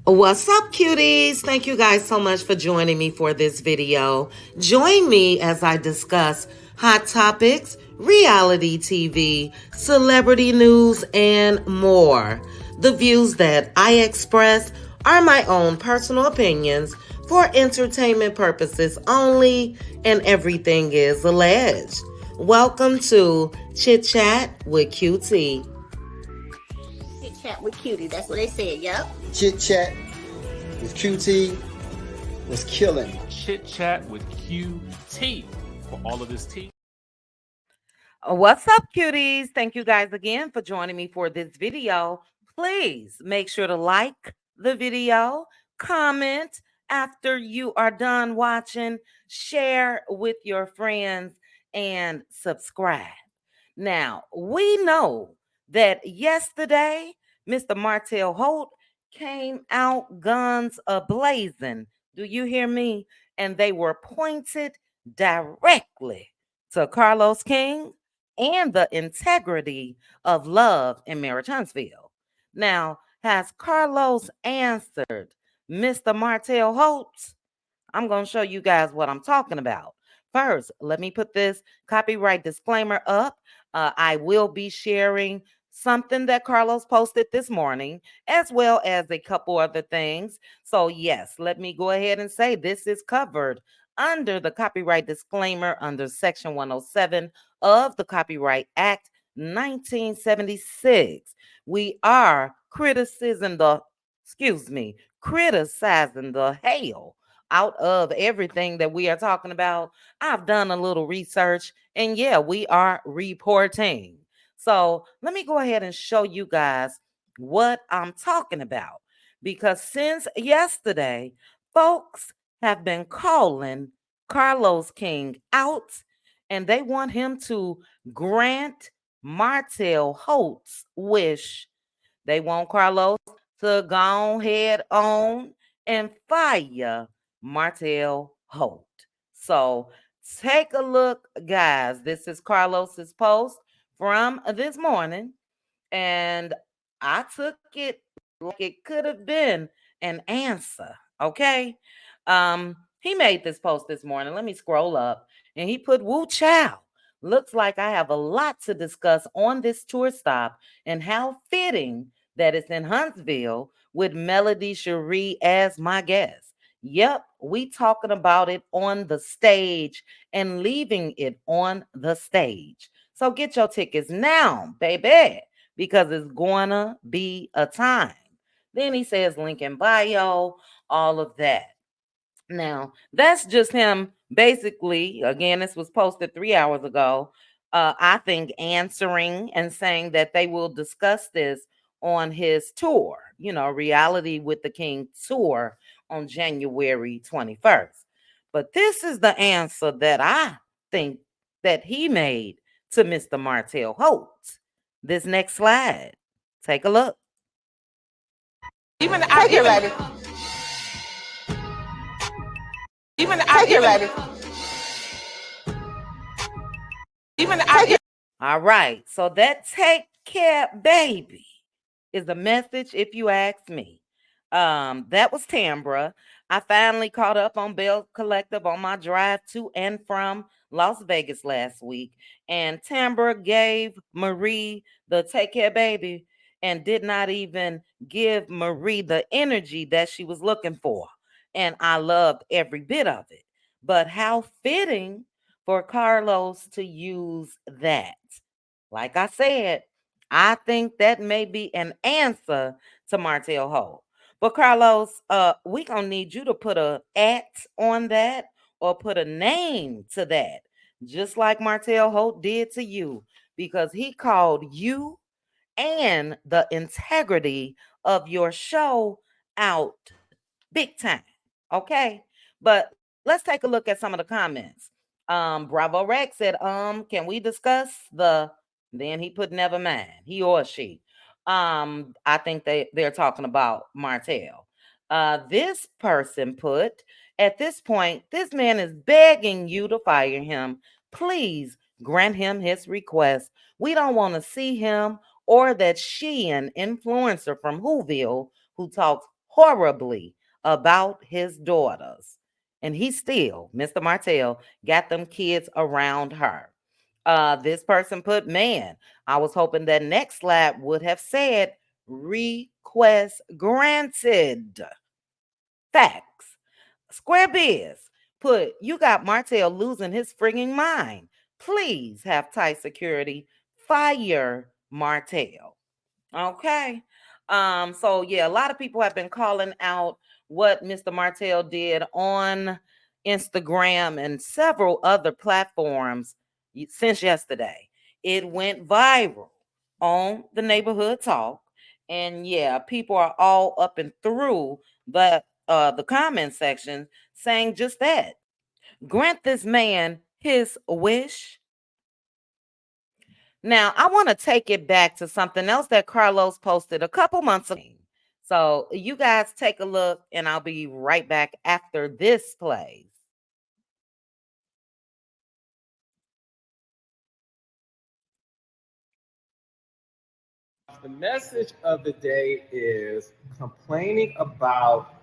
What's up, cuties? Thank you guys so much for joining me for this video. Join me as I discuss hot topics, reality TV, celebrity news, and more. The views that I express are my own personal opinions for entertainment purposes only, and everything is alleged. Welcome to Chit Chat with QT. Chit chat with Cuties. That's what they said. Yep. Chit Chat with QT was killing. Chit Chat with QT for all of this tea. What's up, cuties? Thank you guys again for joining me for this video. Please make sure to like the video, comment after you are done watching, share with your friends, and subscribe. Now, we know that yesterday, Mr. Martell Holt came out guns a-blazing. Do you hear me? And they were pointed directly to Carlos King and the integrity of Love and Marriage Huntsville. Now, has Carlos answered Mr. Martell Holt? I'm going to show you guys what I'm talking about. First, let me put this copyright disclaimer up. I will be sharing something that Carlos posted this morning, as well as a couple other things. So, yes, let me go ahead and say this is covered under the copyright disclaimer under Section 107 of the Copyright Act 1976. We are criticizing the hell out of everything that we are talking about. I've done a little research, and yeah, we are reporting. So let me go ahead and show you guys what I'm talking about. Because since yesterday, folks have been calling Carlos King out, and they want him to grant Martell Holt's wish. They want Carlos to go ahead on and fire Martell Holt. So take a look, guys. This is Carlos's post from this morning, and I took it like it could have been an answer. Okay. He made this post this morning. Let me scroll up, and he put Woo Chow. Looks like I have a lot to discuss on this tour stop, and how fitting that it's in Huntsville with Melody Cherie as my guest. Yep, we talking about it on the stage and leaving it on the stage. So get your tickets now, baby, because it's gonna be a time. Then he says link in bio, all of that. Now, that's just him basically. Again, this was posted 3 hours ago. I think answering and saying that they will discuss this on his tour, Reality with the King tour on January 21st. But this is the answer that I think that he made to Mr. Martell Holt. This next slide. Take a look. Take it, lady. Take it, lady. All right. So that take care, baby, is a message, if you ask me. That was Tambra. I finally caught up on Bell Collective on my drive to and from Las Vegas last week. And Tambra gave Marie the take care, baby, and did not even give Marie the energy that she was looking for. And I loved every bit of it. But how fitting for Carlos to use that. Like I said, I think that may be an answer to Martell Holt. But Carlos, we gonna need you to put a at on that or put a name to that, just like Martell Holt did to you, because he called you and the integrity of your show out big time. Okay, but let's take a look at some of the comments. Bravo Rex said, can we discuss the? Then he put never mind, he or she. I think they're talking about Martell. This person put, at this point, this man is begging you to fire him. Please grant him his request. We don't want to see him or that she, an influencer from Whoville, who talks horribly about his daughters. And he still, Mr. Martell, got them kids around her. This person put, man, I was hoping that next slide would have said request granted. Facts. Square Biz put, you got Martell losing his frigging mind. Please have tight security. Fire Martell. Okay. So yeah, a lot of people have been calling out what Mr. Martell did on Instagram and several other platforms since yesterday. It went viral on the neighborhood talk. And yeah, people are all up and through the comment section saying just that. Grant this man his wish. Now, I want to take it back to something else that Carlos posted a couple months ago. So, you guys take a look, and I'll be right back after this plays. The message of the day is complaining about.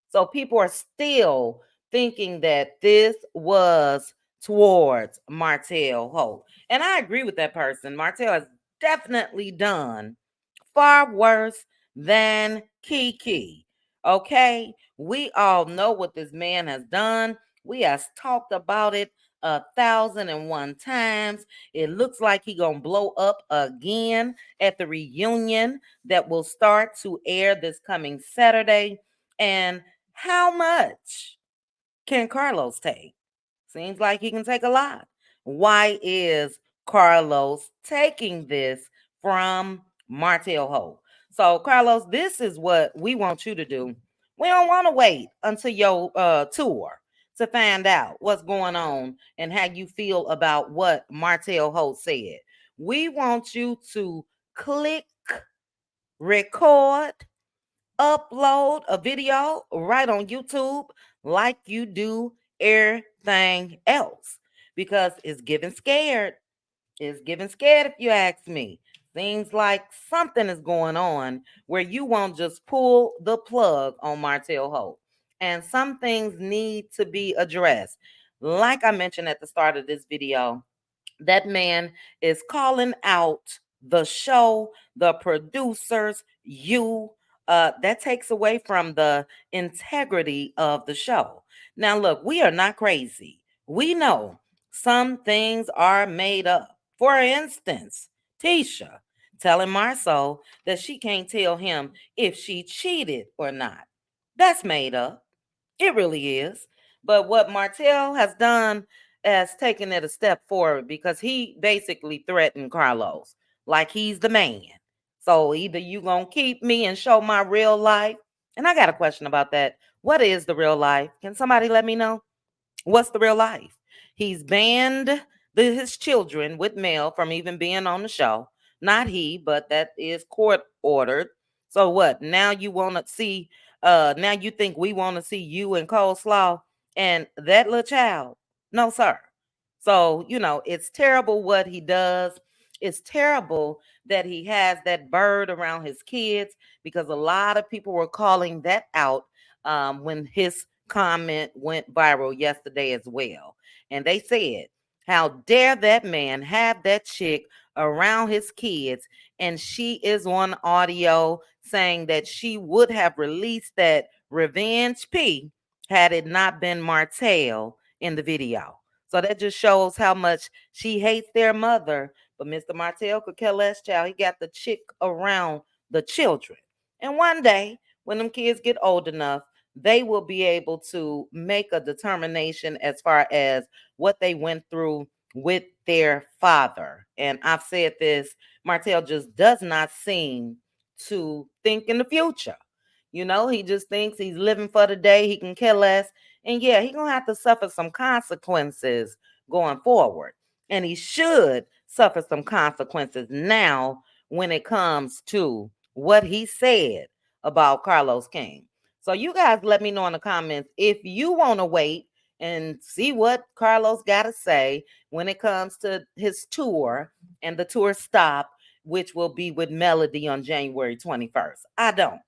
So, people are still thinking that this was towards Martell Holt. And I agree with that person. Martell has definitely done far worse than Kiki. Okay, we all know what this man has done. We have talked about it 1,001 times. It looks like he gonna blow up again at the reunion that will start to air this coming Saturday. And how much can Carlos take? Seems like he can take a lot. Why is Carlos taking this from Martell Holt? So, Carlos, this is what we want you to do. We don't want to wait until your tour to find out what's going on and how you feel about what Martell Holt said. We want you to click record, upload a video right on YouTube like you do everything else because it's giving scared. It's giving scared if you ask me. Seems like something is going on where you won't just pull the plug on Martell Holt. And some things need to be addressed. Like I mentioned at the start of this video, that man is calling out the show, the producers, you. That takes away from the integrity of the show. Now, look, we are not crazy. We know some things are made up. For instance, Tisha telling Marceau that she can't tell him if she cheated or not. That's made up. It really is. But what Martell has done has taken it a step forward because he basically threatened Carlos like he's the man. So either you gonna keep me and show my real life. And I got a question about that. What is the real life? Can somebody let me know? What's the real life? He's banned his children with mail from even being on the show. Not he, but that is court ordered. So what? Now you want to see now you think we want to see you and coleslaw and that little child? No, sir. So, it's terrible what he does. It's terrible that he has that bird around his kids because a lot of people were calling that out when his comment went viral yesterday as well. And they said, how dare that man have that chick around his kids? And she is on audio saying that she would have released that revenge P had it not been Martell in the video. So that just shows how much she hates their mother. But Mr. Martell could care less, child. He got the chick around the children. And one day, when them kids get old enough, they will be able to make a determination as far as what they went through with their father. And I've said this, Martell just does not seem to think in the future. He just thinks he's living for the day. He can care less. And yeah, he's going to have to suffer some consequences going forward. And he should suffer some consequences now when it comes to what he said about Carlos King. So you guys let me know in the comments if you want to wait and see what Carlos got to say when it comes to his tour and the tour stop, which will be with Melody on January 21st. I don't.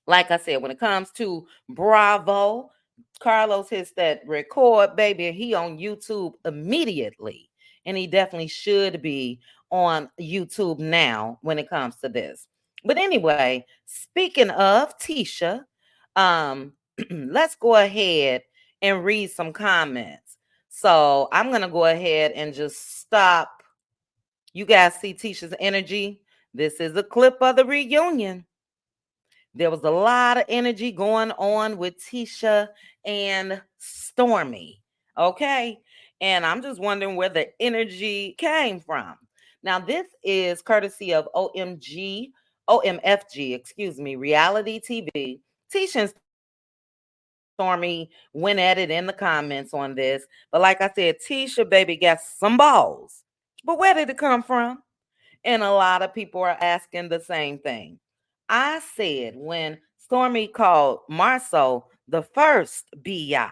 Like I said, when it comes to Bravo, Carlos hits that record, baby, and he on YouTube immediately. And he definitely should be on YouTube now when it comes to this. But anyway, speaking of Tisha, let's go ahead and read some comments. So I'm gonna go ahead and just stop. You guys see Tisha's energy. This is a clip of the reunion. There was a lot of energy going on with Tisha and Stormy. Okay. And I'm just wondering where the energy came from. Now, this is courtesy of OMFG, excuse me, reality TV. Tisha and Stormy went at it in the comments on this. But like I said, Tisha, baby, got some balls. But where did it come from? And a lot of people are asking the same thing. I said when Stormy called Marceau the first BI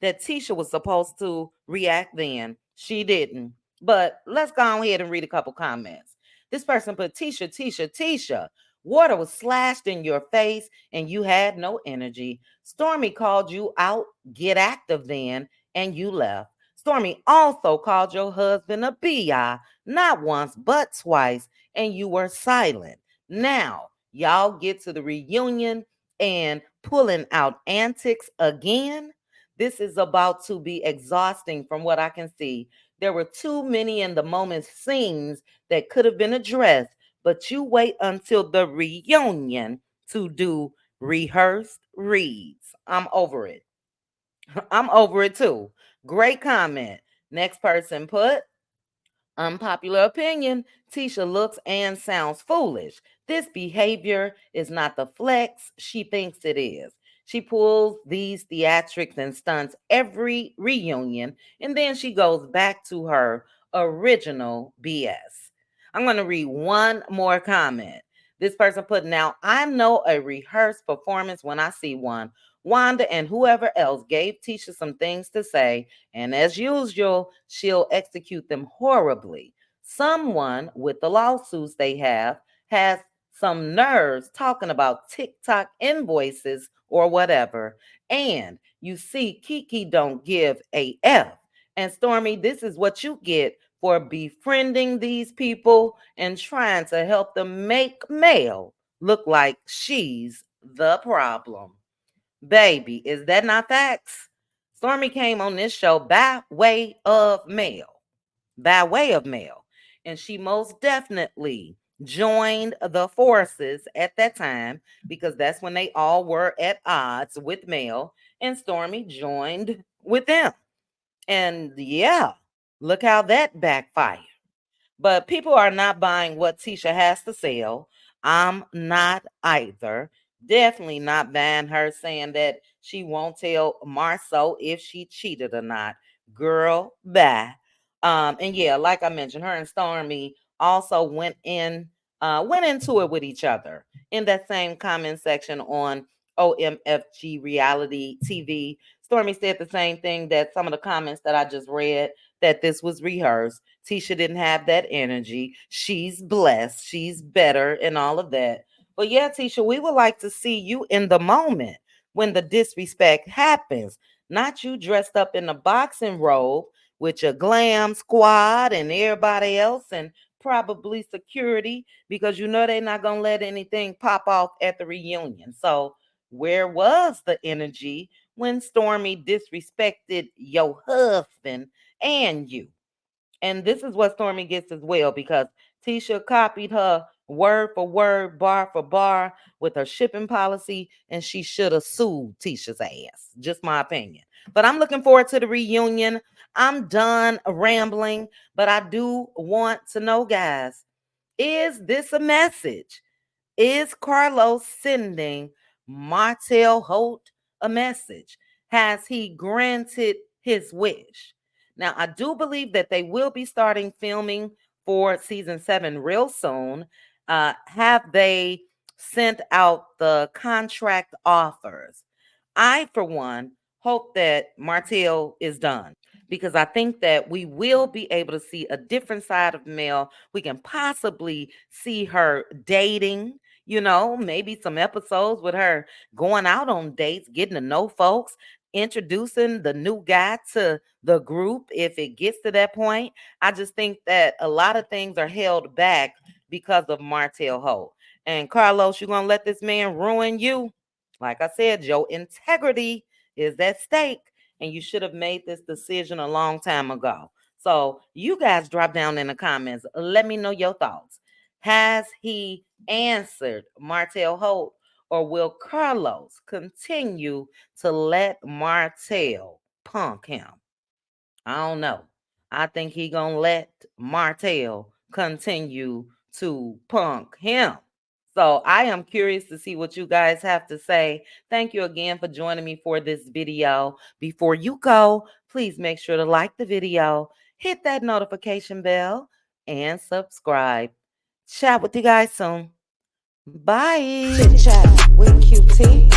that Tisha was supposed to react then. She didn't. But let's go ahead and read a couple comments. This person put Tisha. Water was slashed in your face and you had no energy. Stormy called you out, get active then, and you left. Stormy also called your husband a BI, not once, but twice, and you were silent. Now, y'all get to the reunion and pulling out antics again. This is about to be exhausting from what I can see. There were too many in the moment scenes that could have been addressed, but you wait until the reunion to do rehearsed reads. I'm over it. I'm over it too. Great comment. Next person put, unpopular opinion, Tisha looks and sounds foolish. This behavior is not the flex she thinks it is. She pulls these theatrics and stunts every reunion, and then she goes back to her original BS. I'm going to read one more comment. This person put, now I know a rehearsed performance when I see one. Wanda and whoever else gave Tisha some things to say, and as usual, she'll execute them horribly. Someone with the lawsuits they have has some nerves talking about TikTok invoices or whatever. And you see, Kiki don't give a F. And Stormy, this is what you get for befriending these people and trying to help them make Mel look like she's the problem. Baby, is that not facts? Stormy came on this show by way of mail. By way of mail. And she most definitely joined the forces at that time because that's when they all were at odds with Mel, and Stormy joined with them. And yeah, look how that backfired. But people are not buying what Tisha has to sell. I'm not either. Definitely not buying her saying that she won't tell Marceau if she cheated or not. Girl, bye. And yeah, like I mentioned, her and Stormy also went into it with each other in that same comment section on OMFG reality TV. Stormy said the same thing, that some of the comments that I just read, that this was rehearsed. Tisha didn't have that energy. She's blessed. She's better and all of that. But yeah, Tisha, we would like to see you in the moment when the disrespect happens, not you dressed up in a boxing robe with your glam squad and everybody else and probably security, because you know they're not going to let anything pop off at the reunion. So where was the energy when Stormy disrespected your husband and you? And this is what Stormy gets as well, because Tisha copied her word for word, bar for bar with her shipping policy, and she should have sued Tisha's ass. Just my opinion. But I'm looking forward to the reunion. I'm done rambling, but I do want to know, guys, is this a message? Is Carlos sending Martell Holt a message? Has he granted his wish? Now, I do believe that they will be starting filming for season 7 real soon. Have they sent out the contract offers? I, for one, hope that Martell is done, because I think that we will be able to see a different side of Mel. We can possibly see her dating, You know, maybe some episodes with her going out on dates, getting to know folks, introducing the new guy to the group if it gets to that point. I just think that a lot of things are held back because of Martell Holt. And Carlos, you're going to let this man ruin you? Like I said, your integrity is at stake, and you should have made this decision a long time ago. So you guys drop down in the comments. Let me know your thoughts. Has he answered Martell Holt, or will Carlos continue to let Martell punk him? I don't know. I think he gonna let Martell continue to punk him. So I am curious to see what you guys have to say. Thank you again for joining me for this video. Before you go, please make sure to like the video, hit that notification bell, and subscribe. Chat with you guys soon. Bye. Chit chat with QT.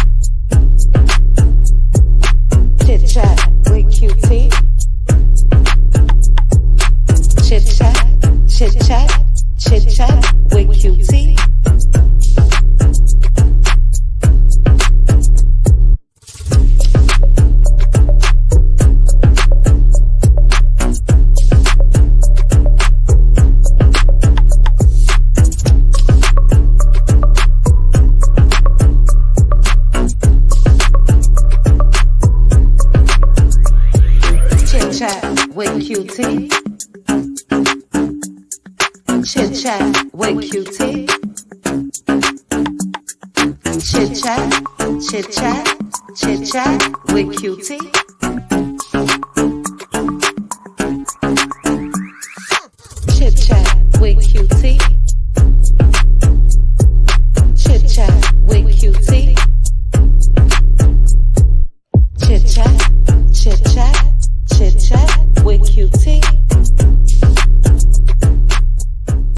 Chit chat with QT. Chit chat, chit chat, chit chat with QT. With QT. Chit chat with QT. Chit chat, chit chat, chit chat with QT.